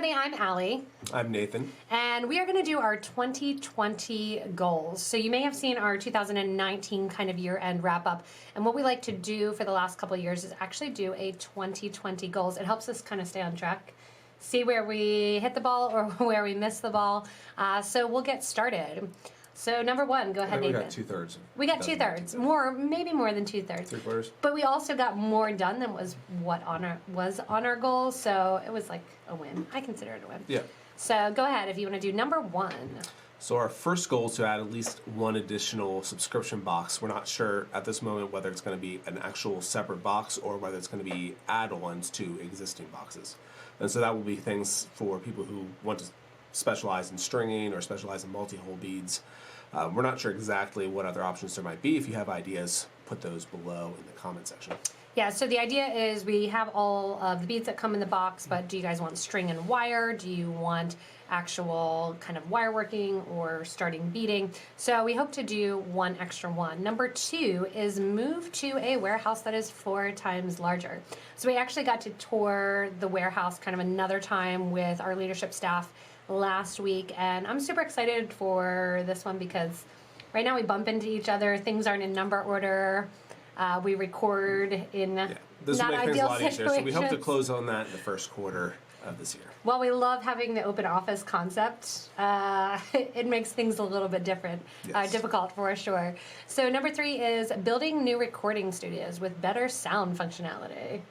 everybody, I'm Allie. I'm Nathan. And we are going to do our 2020 goals. So you may have seen our 2019 kind of year-end wrap-up. And what we like to do for the last couple of years is actually do a 2020 goals. It helps us kind of stay on track, see where we hit the ball or where we missed the ball. So we'll get started. So number one, go ahead, Nathan. We got 2/3. We got 2/3, maybe more than 2/3. 3/4. But we also got more done than was on our goal. So it was like a win. I consider it a win. Yeah. So go ahead if you want to do number one. So our first goal is to add at least one additional subscription box. We're not sure at this moment whether it's going to be an actual separate box or whether it's going to be add-ons to existing boxes. And so that will be things for people who want to specialize in stringing or specialize in multi-hole beads. We're not sure exactly what other options there might be. If you have ideas, put those below in the comment section. Yeah, so the idea is we have all of the beads that come in the box, but do you guys want string and wire? Do you want actual kind of wire working or starting beading? So we hope to do one extra one. Number two is move to a warehouse that is 4 times larger. So we actually got to tour the warehouse kind of another time with our leadership staff last week, and I'm super excited for this one because right now we bump into each other. Things aren't in number order. We record in this not will make things a ideal lot easier. So we hope to situations. close on that in the first quarter of this year. While we love having the open office concept, it makes things a little bit difficult for sure. So number 3 is building new recording studios with better sound functionality.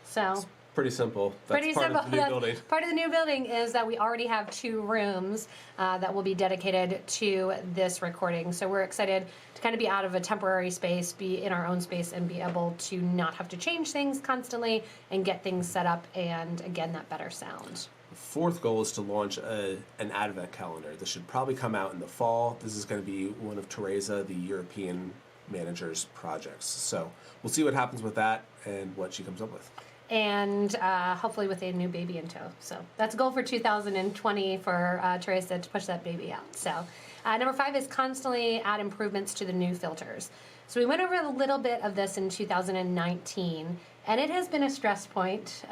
So Pretty simple. That's part of the new building. Part of the new building is that we already have 2 rooms that will be dedicated to this recording. So we're excited to kind of be out of a temporary space, be in our own space, and be able to not have to change things constantly and get things set up and, again, that better sound. The fourth goal is to launch an advent calendar. This should probably come out in the fall. This is going to be one of Teresa, the European manager's projects. So we'll see what happens with that and what she comes up with. And hopefully with a new baby in tow. So that's a goal for 2020 for Teresa to push that baby out. So number 5 is constantly add improvements to the new filters. So we went over a little bit of this in 2019, and it has been a stress point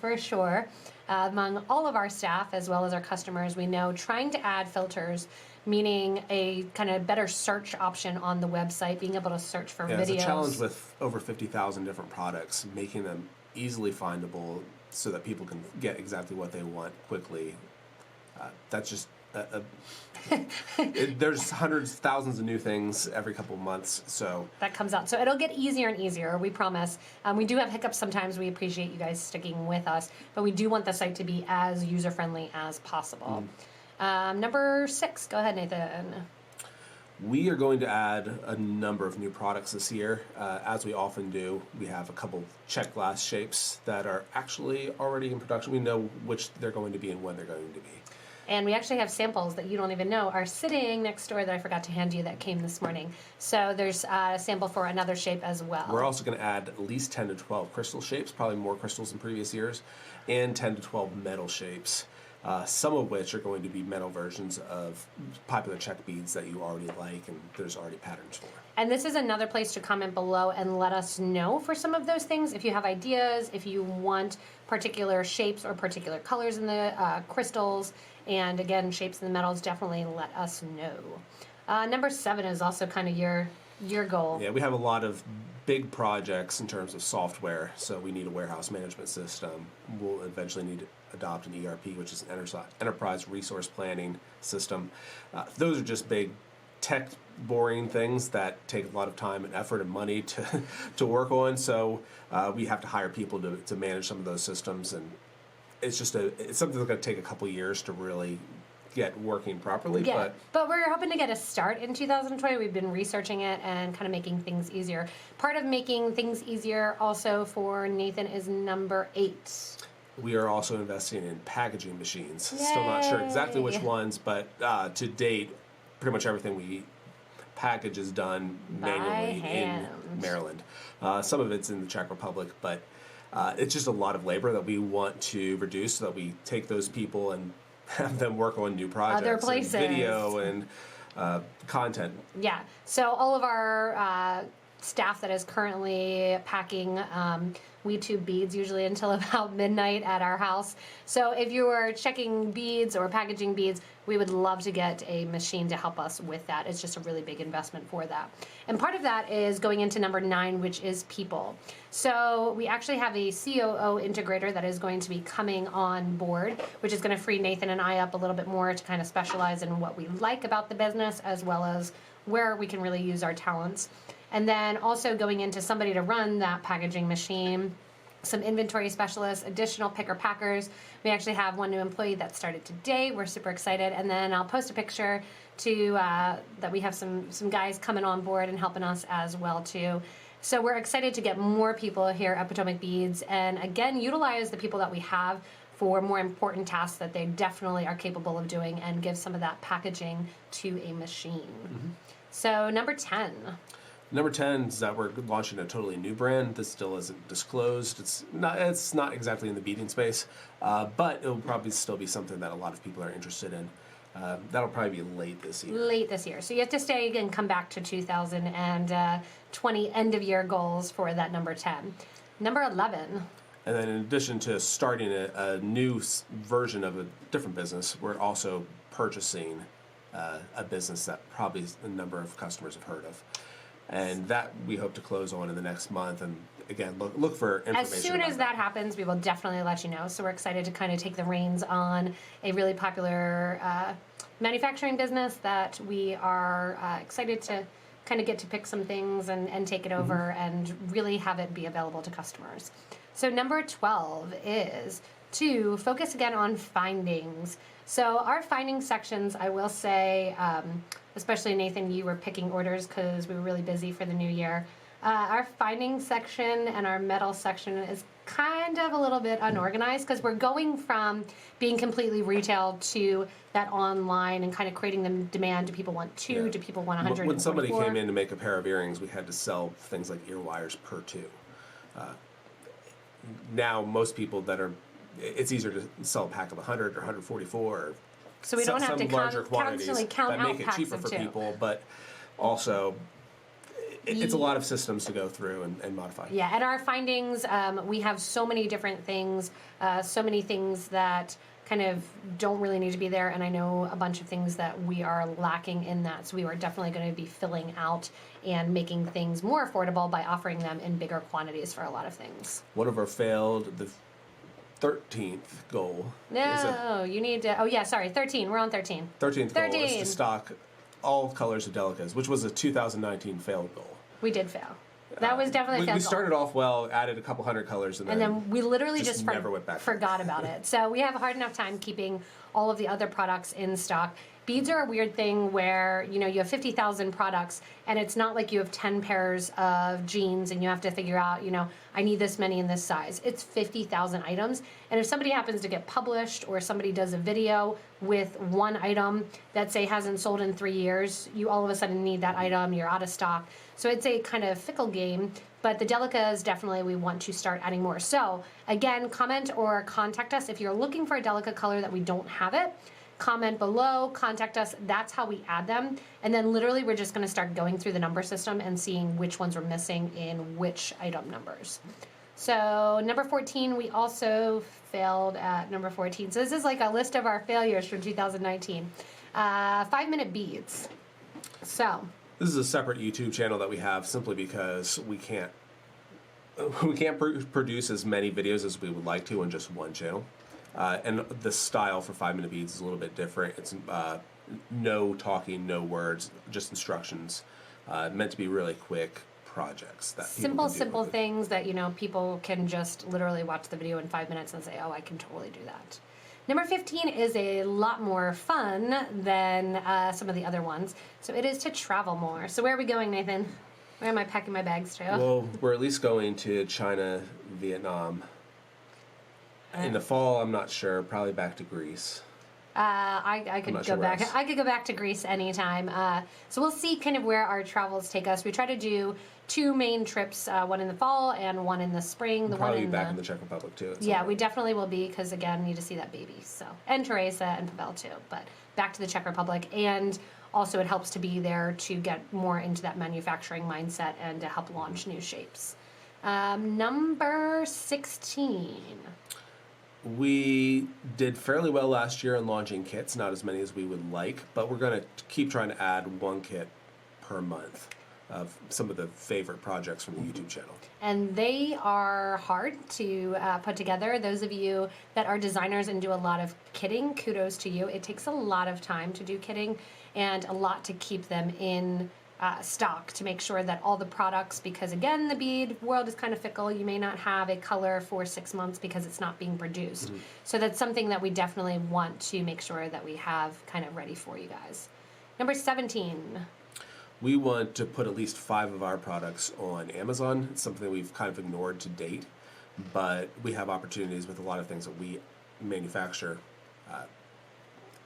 for sure among all of our staff as well as our customers. We know trying to add filters, meaning a kind of better search option on the website, being able to search for videos. It's a challenge with over 50,000 different products, making them easily findable so that people can get exactly what they want quickly. That's just there's hundreds, thousands of new things every couple of months, so that comes out. So it'll get easier and easier, we promise. We do have hiccups sometimes. We appreciate you guys sticking with us, but we do want the site to be as user-friendly as possible. Number 6, go ahead, Nathan. We are going to add a number of new products this year. As we often do, we have a couple check glass shapes that are actually already in production. We know which they're going to be and when they're going to be. And we actually have samples that you don't even know are sitting next door that I forgot to hand you that came this morning. So there's a sample for another shape as well. We're also going to add at least 10 to 12 crystal shapes, probably more crystals than previous years, and 10 to 12 metal shapes. Some of which are going to be metal versions of popular check beads that you already like and there's already patterns for. And this is another place to comment below and let us know for some of those things. If you have ideas, if you want particular shapes or particular colors in the crystals, and again, shapes in the metals, definitely let us know. Number 7 is also kind of your goal. Yeah, we have a lot of big projects in terms of software, so we need a warehouse management system. We'll eventually need to adopt an ERP, which is an enterprise resource planning system. Those are just big tech boring things that take a lot of time and effort and money to work on, so we have to hire people to manage some of those systems, and it's something that's going to take a couple years to really get working properly. Yeah, but we're hoping to get a start in 2020. We've been researching it and kind of making things easier. Part of making things easier also for Nathan is number 8. We are also investing in packaging machines. Yay. Still not sure exactly which ones, but to date, pretty much everything we package is done manually in Maryland. Some of it's in the Czech Republic, but it's just a lot of labor that we want to reduce so that we take those people and have them work on new projects, other places, and video and content. Yeah. So all of our staff that is currently packing. We tube beads usually until about midnight at our house. So if you are checking beads or packaging beads, we would love to get a machine to help us with that. It's just a really big investment for that. And part of that is going into number 9, which is people. So we actually have a COO integrator that is going to be coming on board, which is going to free Nathan and I up a little bit more to kind of specialize in what we like about the business, as well as where we can really use our talents. And then also going into somebody to run that packaging machine, some inventory specialists, additional picker packers. We actually have one new employee that started today. We're super excited. And then I'll post a picture to that we have some guys coming on board and helping us as well too. So we're excited to get more people here at Potomac Beads, and again, utilize the people that we have for more important tasks that they definitely are capable of doing, and give some of that packaging to a machine. So number 10. Number 10 is that we're launching a totally new brand. This still isn't disclosed. It's not exactly in the beading space, but it will probably still be something that a lot of people are interested in. That'll probably be late this year. Late this year. So you have to stay and come back to 2020 end of year goals for that number 10. Number 11. And then in addition to starting a new version of a different business, we're also purchasing a business that probably a number of customers have heard of. And that we hope to close on in the next month. And again, look for information. As soon as that happens, we will definitely let you know. So we're excited to kind of take the reins on a really popular manufacturing business that we are excited to kind of get to pick some things and take it over and really have it be available to customers. So number 12 is to focus again on findings. So our finding sections, I will say, especially Nathan, you were picking orders because we were really busy for the new year. Our finding section and our metal section is kind of a little bit unorganized because we're going from being completely retail to that online and kind of creating the demand. Do people want 2? Do people want 100? When somebody came in to make a pair of earrings, we had to sell things like ear wires per 2. Now most people it's easier to sell a pack of 100 or 144 or so we don't have to larger constantly count that out make it packs cheaper of for 2. people, but also it's a lot of systems to go through and modify. Yeah, at our findings, we have so many different things, so many things that kind of don't really need to be there, and I know a bunch of things that we are lacking in that, so we are definitely going to be filling out and making things more affordable by offering them in bigger quantities for a lot of things. One of our the 13th goal. No, you need to. Oh yeah, sorry, 13. We're on 13. 13th goal is to stock all colors of Delicas, which was a 2019 failed goal. We did fail. That was definitely a failed We goal. started off well, added a couple hundred colors, and then we literally just never went back. forgot about it. So we have a hard enough time keeping all of the other products in stock. Beads are a weird thing where, you have 50,000 products, and it's not like you have 10 pairs of jeans and you have to figure out, I need this many in this size. It's 50,000 items. And if somebody happens to get published or somebody does a video with one item that, say, hasn't sold in 3 years, you all of a sudden need that item, you're out of stock. So it's a kind of fickle game, but the Delicas, definitely we want to start adding more. So again, comment or contact us if you're looking for a Delica color that we don't have it. Comment below, contact us. That's how we add them. And then literally we're just going to start going through the number system and seeing which ones we're missing in which item numbers. So number 14, we also failed at number 14. So this is like a list of our failures from 2019. 5-minute beads. So this is a separate YouTube channel that we have simply because we can't produce as many videos as we would like to on just one channel. And the style for 5-minute beads is a little bit different. It's no talking, no words, just instructions. Meant to be really quick projects that simple things that people can just literally watch the video in 5 minutes and say, oh, I can totally do that. Number 15 is a lot more fun than some of the other ones. So it is to travel more. So where are we going, Nathan? Where am I packing my bags to? Well, we're at least going to China, Vietnam. In the fall, I'm not sure. Probably back to Greece. I could go back. I could go back to Greece anytime. So we'll see kind of where our travels take us. We try to do 2 main trips, one in the fall and one in the spring. We'll probably be back in the Czech Republic too. Yeah, we definitely will be because again, need to see that baby. So and Teresa and Pavel too. But back to the Czech Republic, and also it helps to be there to get more into that manufacturing mindset and to help launch new shapes. Number 16. We did fairly well last year in launching kits, not as many as we would like, but we're going to keep trying to add 1 kit per month of some of the favorite projects from the YouTube channel. And they are hard to put together. Those of you that are designers and do a lot of kitting, kudos to you. It takes a lot of time to do kitting and a lot to keep them in stock to make sure that all the products, because again, the bead world is kind of fickle. You may not have a color for 6 months because it's not being produced. Mm-hmm. So that's something that we definitely want to make sure that we have kind of ready for you guys. Number 17. We want to put at least 5 of our products on Amazon. It's something that we've kind of ignored to date, but we have opportunities with a lot of things that we manufacture,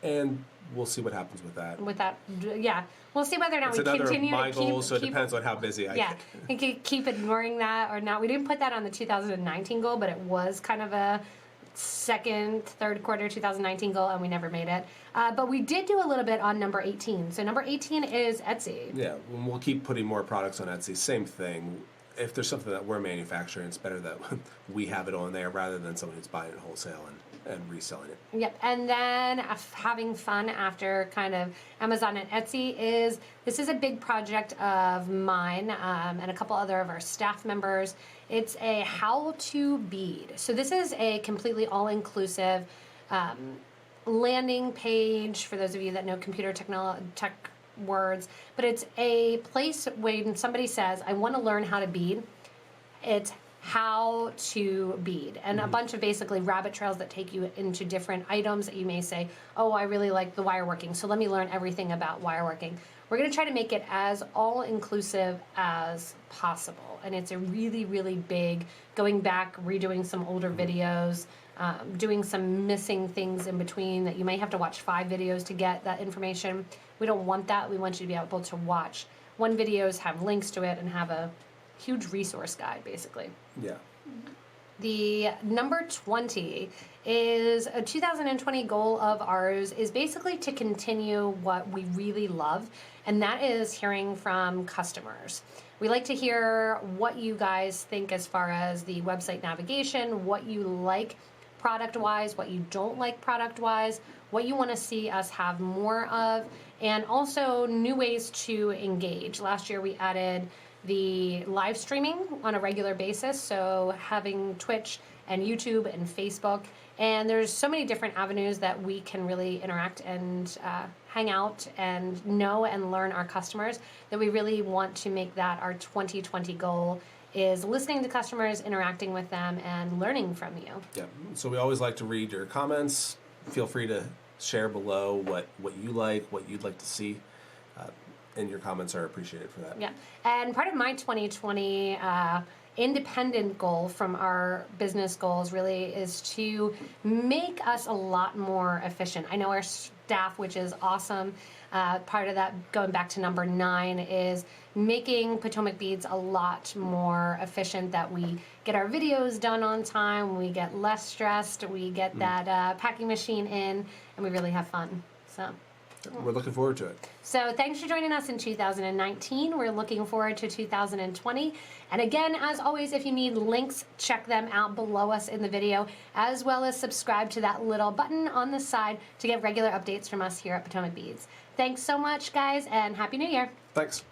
and we'll see what happens with that. Yeah. We'll see whether or not we continue to keep... It's another my goal, so it depends on how busy I get. Yeah, we can keep ignoring that or not. We didn't put that on the 2019 goal, but it was kind of a third quarter 2019 goal, and we never made it. But we did do a little bit on number 18. So number 18 is Etsy. Yeah, we'll keep putting more products on Etsy. Same thing. If there's something that we're manufacturing, it's better that we have it on there rather than someone who's buying it wholesale and reselling it. Yep, and then having fun after kind of Amazon and Etsy this is a big project of mine and a couple other of our staff members. It's a how-to bead. So this is a completely all-inclusive landing page for those of you that know computer tech words, but it's a place when somebody says, I want to learn how to bead, it's how to bead, and a bunch of basically rabbit trails that take you into different items that you may say, oh, I really like the wire working, so let me learn everything about wire working. We're going to try to make it as all-inclusive as possible, and it's a really, really big, going back, redoing some older videos, doing some missing things in between that you may have to watch 5 videos to get that information. We don't want that. We want you to be able to watch 1 videos, have links to it, and have a huge resource guide, basically. Yeah. The number 20 is a 2020 goal of ours is basically to continue what we really love, and that is hearing from customers. We like to hear what you guys think as far as the website navigation, what you like product-wise, what you don't like product-wise, what you want to see us have more of, and also new ways to engage. Last year we added the live streaming on a regular basis, so having Twitch and YouTube and Facebook, and there's so many different avenues that we can really interact and hang out and know and learn our customers, that we really want to make that our 2020 goal, is listening to customers, interacting with them, and learning from you. Yeah, so we always like to read your comments. Feel free to share below what you like, what you'd like to see. And your comments are appreciated for that. Yeah, and part of my 2020 independent goal from our business goals really is to make us a lot more efficient. I know our staff, which is awesome. Part of that, going back to number 9, is making Potomac Beads a lot more efficient, that we get our videos done on time, we get less stressed, we get that packing machine in, and we really have fun. So we're looking forward to it. So thanks for joining us in 2019. We're looking forward to 2020. And again, as always, if you need links, check them out below us in the video, as well as subscribe to that little button on the side to get regular updates from us here at Potomac Beads. Thanks so much, guys, and Happy New Year. Thanks.